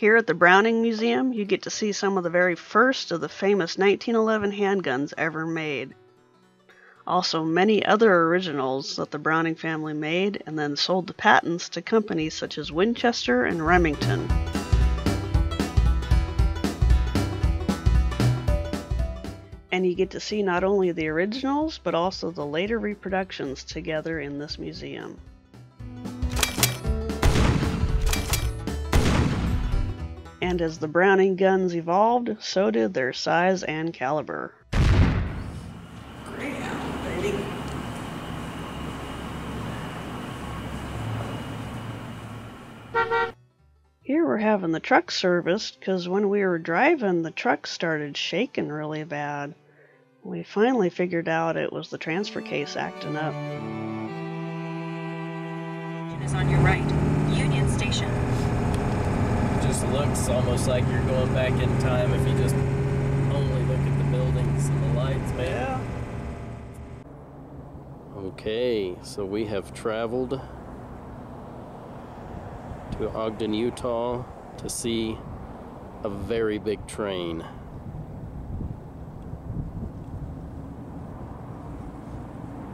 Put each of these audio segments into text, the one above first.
Here at the Browning Museum, you get to see some of the very first of the famous 1911 handguns ever made. Also, many other originals that the Browning family made and then sold the patents to companies such as Winchester and Remington. And you get to see not only the originals, but also the later reproductions together in this museum. And as the Browning guns evolved, so did their size and caliber. Greyhound, baby. Here we're having the truck serviced because when we were driving, the truck started shaking really bad. We finally figured out it was the transfer case acting up. Is on your right. Union Station. Just looks almost like you're going back in time if you just only look at the buildings and the lights, man. Yeah. Okay, so we have traveled to Ogden, Utah to see a very big train.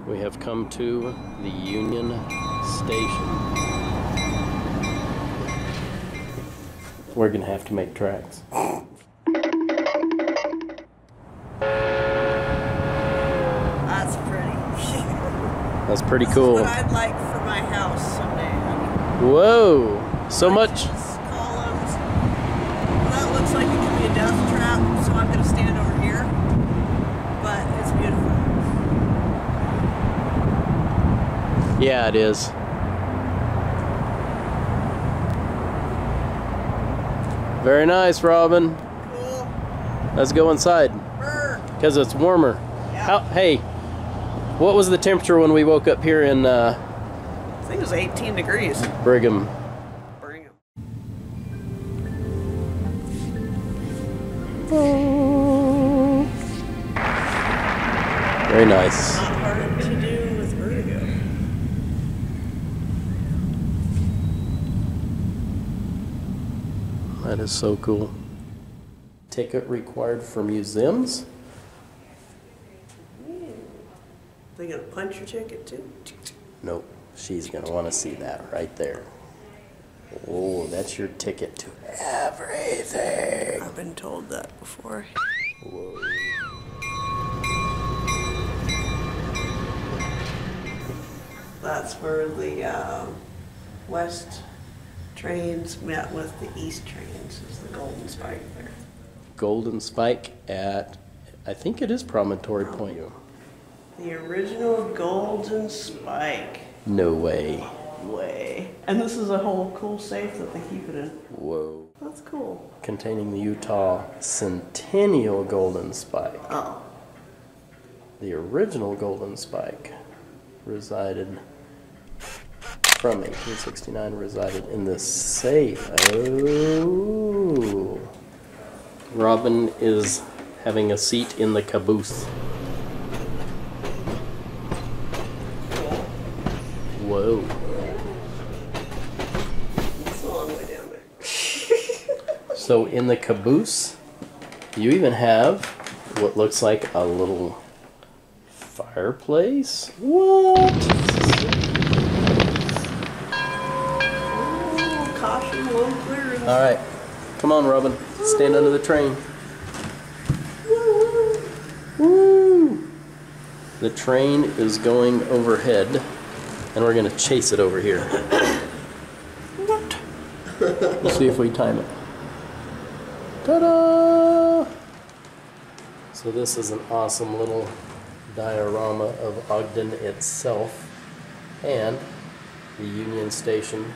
We have come to the Union Station. We're gonna have to make tracks. That's pretty. That's pretty cool. That's what I'd like for my house someday, honey. Whoa! So much. Columns. Well, that looks like it could be a death trap, so I'm going to stand over here. But it's beautiful. Yeah, it is. Very nice, Robin. Cool. Let's go inside. Because it's warmer. Yeah. Hey, what was the temperature when we woke up here in I think it was 18 degrees. Brigham? Oh. Very nice. Not hard to do with vertigo. That is so cool. Ticket required for museums? They gonna punch your ticket too? Nope. She's gonna want to see that right there. Oh, that's your ticket to everything. I've been told that before. Whoa. That's where the west trains met with the east trains. Is the Golden Spike there? Golden Spike at, I think it is Promontory Point. The original Golden Spike. No way. Way. And this is a whole cool safe that they keep it in. Whoa. That's cool. Containing the Utah Centennial Golden Spike. Oh. The original Golden Spike resided, from 1869, resided in this safe. Oh. Robin is having a seat in the caboose. Whoa. It's a long way down there. So in the caboose, you even have what looks like a little fireplace. What? Oh, caution, low clearance. All right, come on, Robin. Stand under the train. Woo! The train is going overhead, and we're gonna chase it over here. What? Let's see if we time it. Ta-da! So this is an awesome little diorama of Ogden itself and the Union Station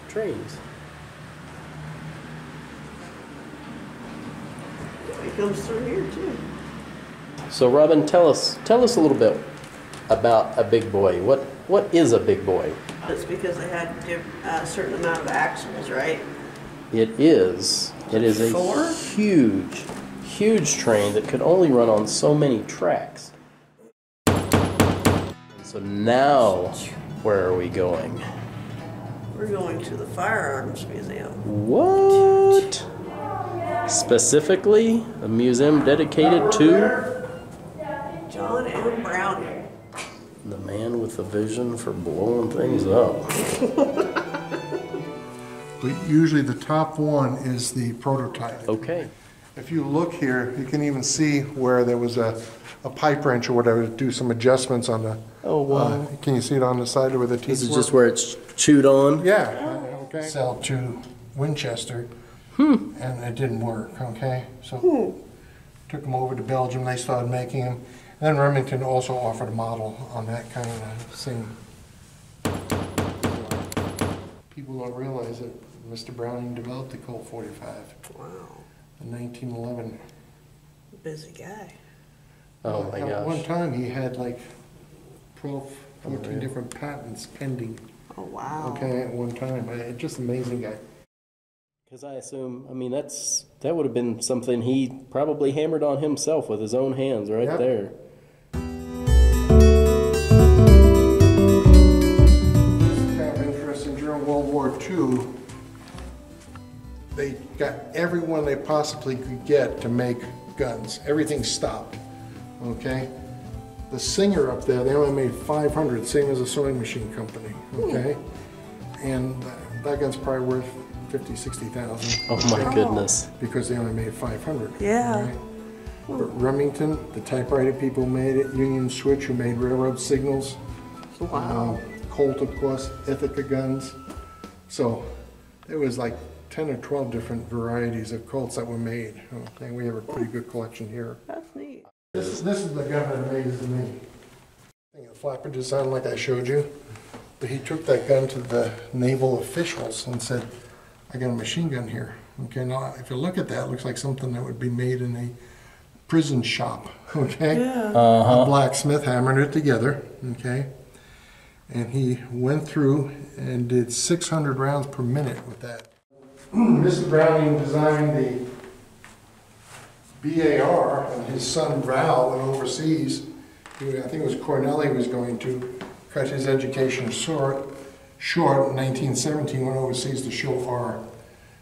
trains. It comes through here too. So Robin, tell us a little bit about a big boy. What is a big boy? It's because they had to give a certain amount of axles, right? It is. It is a 4? huge train that could only run on so many tracks. And so now, where are we going? We're going to the Firearms Museum. What? Specifically, a museum dedicated to John M. Browning. the man with the vision for blowing things up. But usually the top one is the prototype. Okay. If you look here, you can even see where there was a pipe wrench or whatever to do some adjustments on the. Oh, wow. Can you see it on the side where the teeth This is were? just where it's chewed on? Yeah, okay. Sell to Winchester, and it didn't work, okay? So took them over to Belgium, they started making them. And then Remington also offered a model on that kind of thing. People don't realize that Mr. Browning developed the Colt 45 Wow. in 1911. Busy guy. Oh my At one gosh. time, he had like 12, 14 different patents pending, Oh, wow. okay, at one time. Just amazing guy. Because I assume, I mean, that would have been something he probably hammered on himself with his own hands right Yep. there. This is kind of interesting. During World War II, they got everyone they possibly could get to make guns. Everything stopped, okay? The Singer up there, they only made 500, same as a sewing machine company, okay? And that gun's probably worth 50, 60,000. Oh my goodness. Because they only made 500. Yeah. right? But Remington, the typewriter people made it. Union Switch, who made railroad signals. Wow. Colt, of course, Ithaca guns. So there was like 10 or 12 different varieties of Colts that were made. Okay, we have a pretty good collection here. That's neat. This is the gun that amazes me. The flapper design like I showed you. But he took that gun to the naval officials and said, I got a machine gun here. Okay, now if you look at that, it looks like something that would be made in a prison shop. Okay? Yeah. A blacksmith hammered it together. Okay? And he went through and did 600 rounds per minute with that. Mr. Browning designed the BAR, and his son Val went overseas. I think it was Cornell he was going to, cut his education short. In 1917, went overseas to show our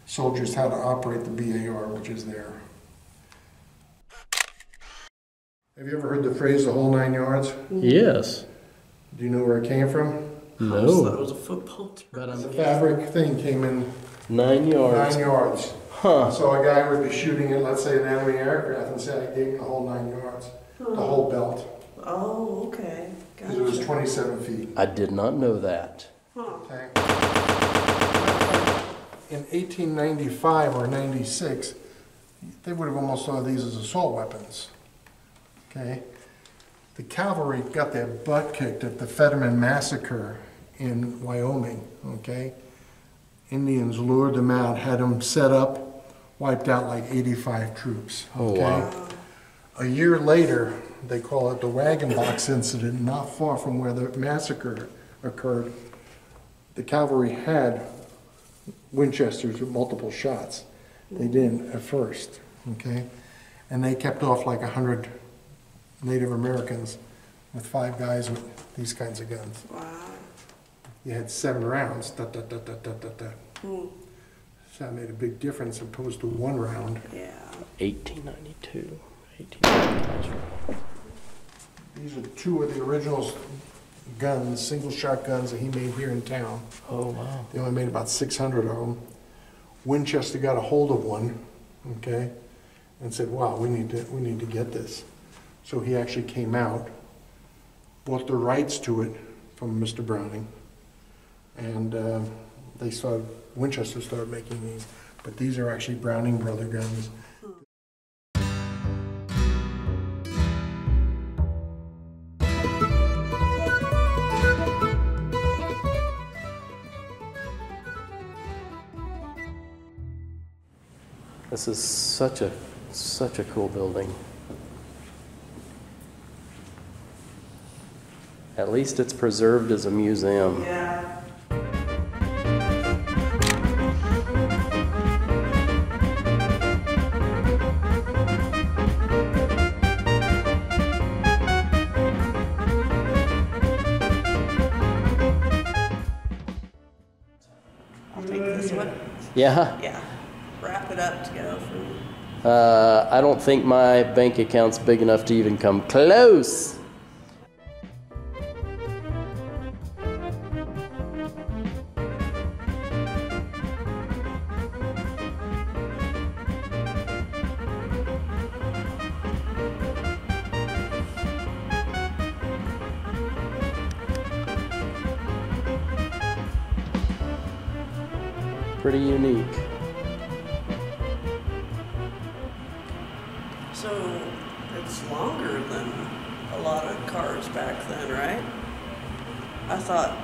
soldiers how to operate the BAR, which is there. Have you ever heard the phrase, the whole 9 yards? Yes. Do you know where it came from? That No. was a football term. But The fabric thing came in 9 yards. 9 yards. Huh. So a guy would be shooting at, let's say, an enemy aircraft and say, I gave him the whole 9 yards, the whole belt, Oh, okay. because it was Gotcha. 27 feet. I did not know that. Okay. In 1895 or 96, they would have almost thought of these as assault weapons. Okay. The cavalry got their butt kicked at the Fetterman massacre in Wyoming. Okay. Indians lured them out, had them set up, wiped out like 85 troops. Oh, Okay. wow. A year later, they call it the wagon box incident, not far from where the massacre occurred. The cavalry had Winchesters with multiple shots. They didn't at first, okay? And they kept off like 100 Native Americans with 5 guys with these kinds of guns. Wow. You had 7 rounds, da, da, da, da, da, da, da. So that made a big difference opposed to 1 round. Yeah. 1892. 1892. These are 2 of the original guns, single shot guns that he made here in town. Oh, wow. They only made about 600 of them. Winchester got a hold of one, okay, and said, wow, we need to get this. So he actually came out, bought the rights to it from Mr. Browning, and Winchester started making these. But these are actually Browning brother guns. This is such a cool building. At least it's preserved as a museum. Yeah. Yeah? Yeah. Wrap it up to go for me. I don't think my bank account's big enough to even come close. Pretty unique. So it's longer than a lot of cars back then, right? I thought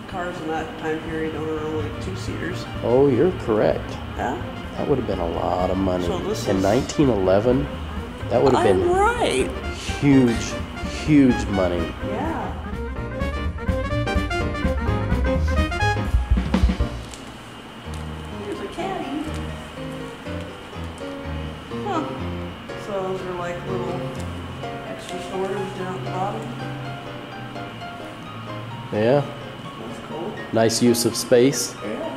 cars in that time period were normally two-seaters. Oh, you're correct. Yeah? That would have been a lot of money. So this In is- 1911, that would have I'm been right. huge, huge money. Yeah. Here's a caddy. Huh. So those are like little extra storage down at the bottom. Yeah, That's cool. nice use of space. Yeah.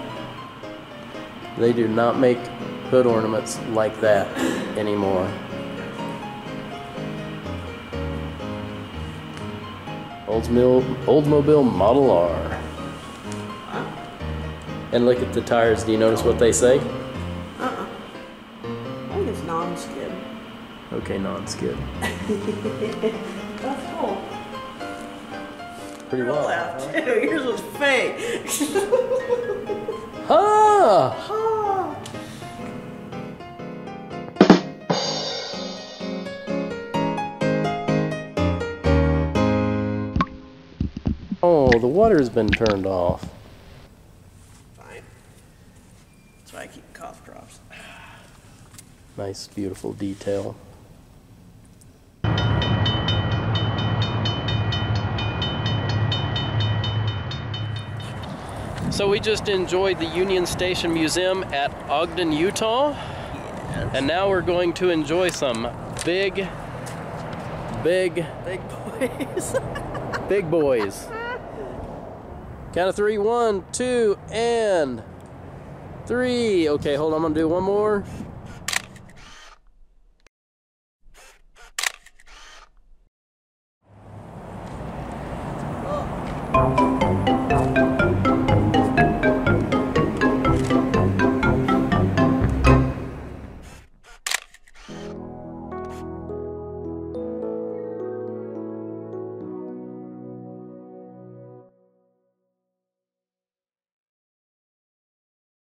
They do not make hood ornaments like that anymore. Oldsmobile Model R. And look at the tires. Do you notice what they say? I think it's non-skid. Okay, non-skid. That's cool. Pretty well. Laugh too. Yours was fake. Ah! Oh, the water's been turned off. Fine. That's why I keep cough drops. Nice, beautiful detail. So we just enjoyed the Union Station Museum at Ogden, Utah. And now we're going to enjoy some big Big boys. boys. Count of three. 1, 2, and 3. Okay, hold on. I'm gonna do one more. Oh.